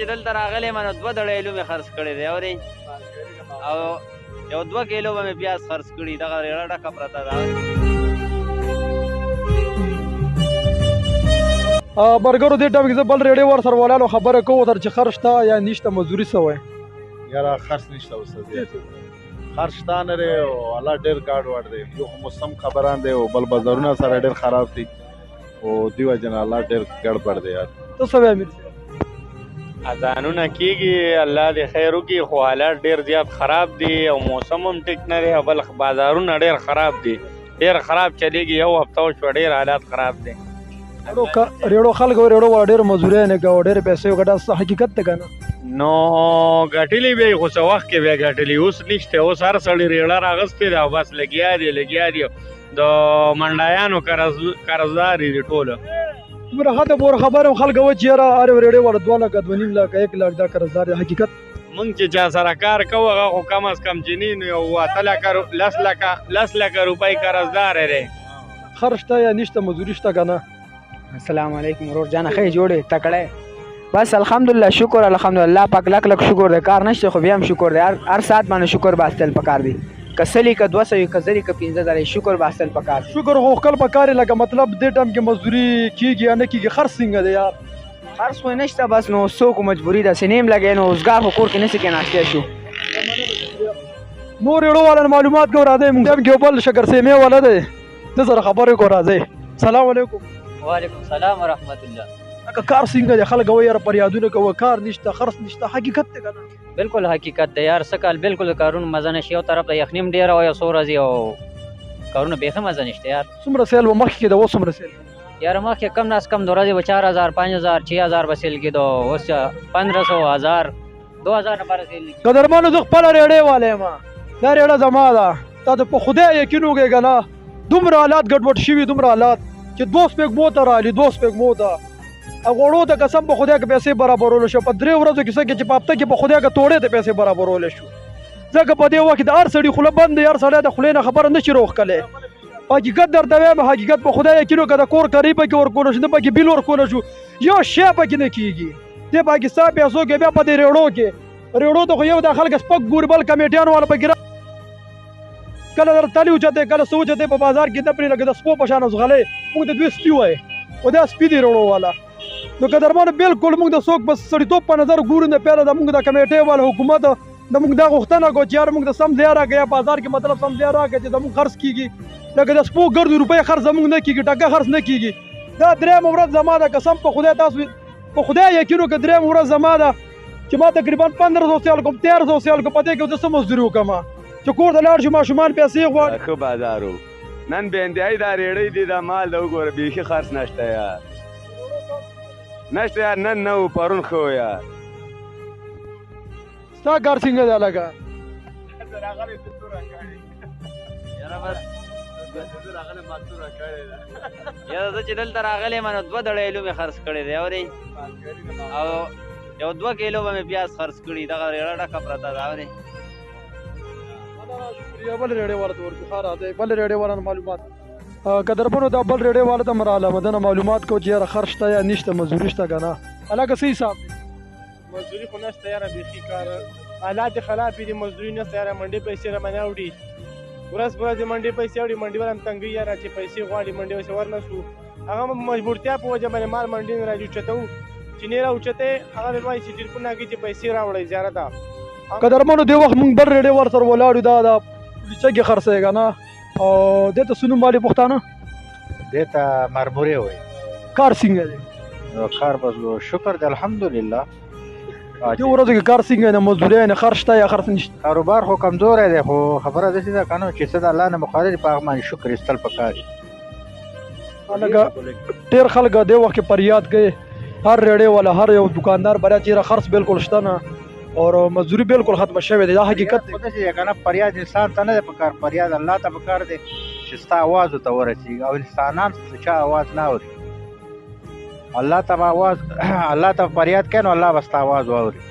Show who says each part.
Speaker 1: چې دلته راغلی ما نو 2 دړې ایلو مې خرڅ کړی دی اورې او یو 2 کیلو به مې پیاز خرڅ کړي دغه ریړه ډکه پرته ده
Speaker 2: برګرو دې ټایم کې زه بل ریډي ور سره ولالو خبره کوو تر چې خرج شته یا نشته مزدوري څه وای
Speaker 3: یاره خرڅ نشته استاد خرڅ شته نه لري او الله ډېر ګاډ وړ دی یو خو موسم خبران دی او بل بازارونه سره ډېر خراب دي او دیو جن الله ډېر ګډ پړ دی یار
Speaker 2: ته څه وای امیر
Speaker 4: اذانونه کیږي الله دې خیر وکړي خو حالات ډېر زیات خراب دي او موسم هم ټیک نه دی بل بازارونه ډېر خراب دي ډېر خراب چلیږي یو هفته وشوه ډېر حالات خراب دي
Speaker 2: ریړو خلکو ریړو والا ډېر مزدوري نه کوي ډېر پیسې وګټه حقیقت ده که نه
Speaker 4: نو ګټلې به خو څه وخت کې به ګټلې اوس نشته اوس هر سړی ریړه راغستې ده او بس لګیا دي د منډایانو قرضدار دي ټوله
Speaker 2: دومره ښه ته پوره خبره یم خلک وایي چې یاره هر یو ریډي والا 2 لکه 2.5 لکه 1 لک دا قرضدار دی حقیقت
Speaker 4: مونږ چې چا سره کار کوو هغه خو کم از کم چې نه یو 10 لکه روپۍ قرضدار دی
Speaker 2: خرج شته یا نشته مزدوري شته که نه
Speaker 5: السلام علیکم ورور جان ښه جوړې تکړه بس الحمدلله شکر الحمدلله پاک لک لک شکر دی کار نشته خو بیا هم شکر دی هر ساعت باندې شکر باستل پکار دی کسلی که 200 کزری که 15000 شکر باستل پکار
Speaker 2: شکر خو خپل پکار لکه مطلب دې ټایم کې مزدوري کیږي یا نه کیږي خرڅ څنګه دی یار
Speaker 5: خرڅ خو نشته بس نو څوک مجبوري ده سنیم لګی نو روزګار خو کور کې نشي کېناستی شو
Speaker 2: نور ریړو والا معلومات کو راځي موږ ټایم کې بل شکر سیمه والا دی ته سره خبرې کو راځي سلام علیکم
Speaker 1: وعلیکم السلام ورحمت الله
Speaker 2: که کار څنګه دی خلک وایي یاره فریادونه کوي کار نشته خرڅ نشته حقیقت دی که نه
Speaker 1: بالکل حقیقت دی یار څه کال بالکل کارونه مزه نشي یو طرف ته یخني هم ډېره وایي او څو ورځې او کارونه بیخي مزه نشته یار
Speaker 2: څومره سیل به مخکې کېده اوس څومره سیل
Speaker 1: یار مخکې کم نه از کم 2 ورځې به 4000 5000 6000 به سیل کېدو اوس 1500 1000 2000 لپاره سیل نه
Speaker 2: قدرمنو زه خپله ریډۍ والا یم دا ریډه زما ده تا ته په خدای یقین وکړې که نه دومره حالات ګډوډ شوي دومره حالات چې 2 سپېږمو ته رالي 2 سپېږمو ته غوړو ته قسم په خدای کې پیسې برابرول شو په 3 ورځو کې څه کې چې په هفته کې په خدای کې توړې ته پیسې برابرول شو ځکه په دې وخت د هر سړي خوله بند دی هر سړی د خولې نه خبره نشي روښکلی حقیقت درته وایم حقیقت په خدای یقین وکړه د کور کاري پکې ورکولی شو نه پکې بیل ورکولی شو یو شی پکې نه کېږي دې پاکستان پیسو کې بیا په دې ریړو کې ریړو ته خو یو د خلک سپک ګوري بل کمیټیان والا پکې کله در تلی اوچته کله څه اوچته په بازار کې نه پرې لکه د سپو په شان ځغلی موږ د دوی سپي وایي او دا سپي دی ریړو والا نو قدرمنو بالکل موږ د څوک په سړیتوب په نظر ګورو نه پیاله د موږ د کمیټې والا حکومت د موږ دا غوښتنه کوو چې یار موږ د سم ځای راکړه یا بازار کې مطلب سم ځای راکړه چې زموږ خرڅ کېږي لکه د سپو ګردو روپۍ خرڅ زموږ نه کېږي ټکه خرڅ نه کېږي دا 3 ورځ زما ده قسم په خدای تاسو په خدای یقین وکړه 3 ورځ زما ده چې ما تقریبا 1500 سیال کوم 1300 سیال کوم پته کې د څه مزدوري وکړم چې کور ته لاړ شو ماشومان پیسې غواړي
Speaker 6: ښه بازار و نن بې انتهایي دا ریړۍ دي دا مال د وګوره بیخي خرڅ نشته یار نشته یار نن نه و پرون ښه و یار
Speaker 2: ستا کار څنګه دی هلکه
Speaker 1: یاره زه چې دلته راغلی ما نو 2 دړې ایلو مې خرڅ کړی دی اورې او یو 2 کیلو به مې پیاز خرڅ کړي دغه ریړه ډکه پرته ده اورې
Speaker 2: بل ریډي والا ته ورکو ښه راځئ بل ریډي والا معلومات قدرمنو دا بل ریډي والا ته مراله مدنه معلومات کو چې یاره خرڅ شته یا نشته مزدوري شته که نه هلکه څه حساب دی
Speaker 7: مزدوري خو نشته یاره بیخي کار حالات یې خراب دي مزدوري نشته یاره منډۍ پیسې راباندې اوړي ورځ په ورځ یې منډۍ پیسې اوړي منډي والا هم تنګوي یاره چې پیسې غواړي منډۍ ورسې ورنسو هغه مجبورتیا په وجه باندې مال منډۍ نه راځي اوچتوو چې نه راوچتې هغه مې وایي چې ټلیفون راکړي چې پیسې راوړئ زیاره ده
Speaker 2: قدرمنو دې وخت موږ بل ریډي ور سره ولاړو دا د چګې خرڅوي که نه او دې ته څه نوم والي پښتانه
Speaker 8: دې ته مرمورې وایي
Speaker 2: کار څنګه دی
Speaker 8: کار بس شکر دی الحمدلله
Speaker 2: دې ورځو کې کار څنګه دی مزدوري نه خرڅ شته یا خرڅ نشته
Speaker 8: کاروبار خو کمزوری دی خو خبره داسې ده که نه چې څه د الله نه مقرر په هغه باندې شکر ایستل پکار دي
Speaker 2: هلکه ډېر خلک دې وخت کې فریاد کوي هر ریډي والا هر یو دکاندار بریا چېرې خرڅ بالکل شته نه اور مزدوري بالکل ختمه شوې دی دا حقیقت دی
Speaker 8: داسې دی که نه فریاد انسان ته نه دی پکار فریاد الله ته پکار دی چې ستا اواز ورته ورسېږي او انسانان د چا اواز نه اوري الله ته فریاد کوې نو الله به ستا اواز واوري